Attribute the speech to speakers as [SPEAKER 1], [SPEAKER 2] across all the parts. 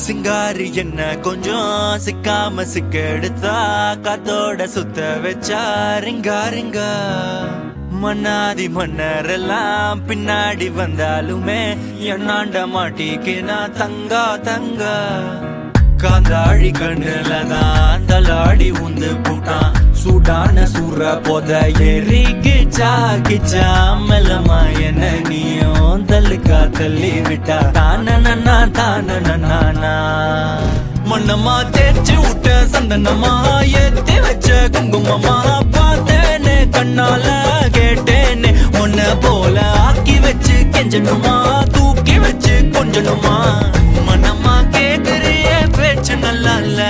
[SPEAKER 1] சிங்காரி என்ன கொஞ்சம் சிக்காம சிக்க எடுத்தா காத்தோட சுத்த வச்சா ரிங்கா ரிங்கா மன்னாதி மன்னரெல்லாம் பின்னாடி வந்தாலுமே என்னாண்ட மாட்டிக்கினா தங்கா தங்கா காந்தாழி கண்ணுலதான் தலாடி உந்து போட்டான் சூடான சூற போத எரிக்கிச்சா கிச்சா மெல்லமா என்ன நீயும் தள்ளுக்கா தள்ளி விட்டா தானனா தானனா மண்ணமா தேய்ச்சி விட்ட சந்தனமா ஏத்தி வச்ச குங்குமமா பார்த்தேனே கண்ணால கேட்டேனே உன்ன போல ஆக்கி வச்சு கெஞ்சணுமா தூக்கி வச்சு கொஞ்சணுமா மனமா கேக்குறிய பேச்சு நல்லா இல்ல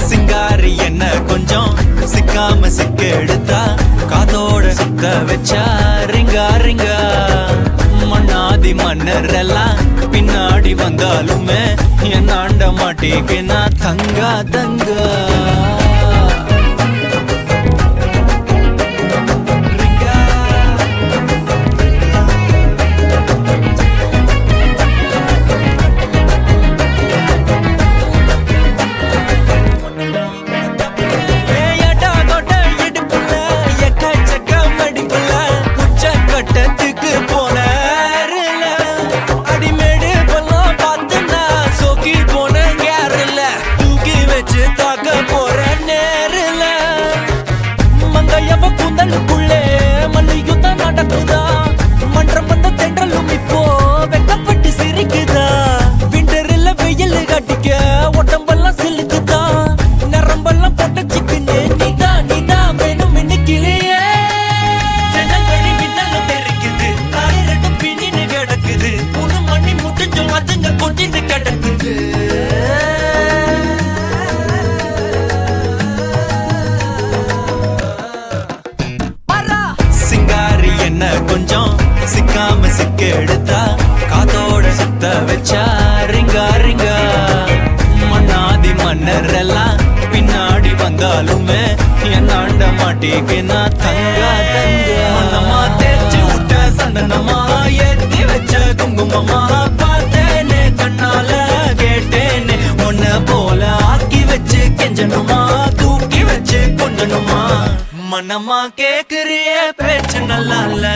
[SPEAKER 1] சிங்காரி என்ன கொஞ்சம் சிக்காம சிக்க எடுத்தா காதோட சுத்த வச்சா ரிங்கா ரிங்கா மண்ணாதி மன்னர் எல்லாம் பின்னாடி வந்தாலுமே என் ஆண்ட மாட்டேன்னா தங்கா தங்கா கொஞ்சம் சிக்காம சிக்க எடுத்தா காதோட சுத்த வச்சா ரிங்கா ரிங்கா மண்ணாதி மன்னர் எல்லாம் பின்னாடி வந்தாலுமே என் ஆண்ட மாட்டேன்னா தங்கா தங்கா மனமா தேய்ச்சி விட்ட சந்தனமா ஏத்தி வச்ச குங்குமமா பார்த்தேனே கண்ணால கேட்டேனே உன்ன போல ஆக்கி வச்சு கெஞ்சணுமா தூக்கி வச்சு கொஞ்சணுமா மனமா கேக்குறிய பேச்சு நல்லா இல்ல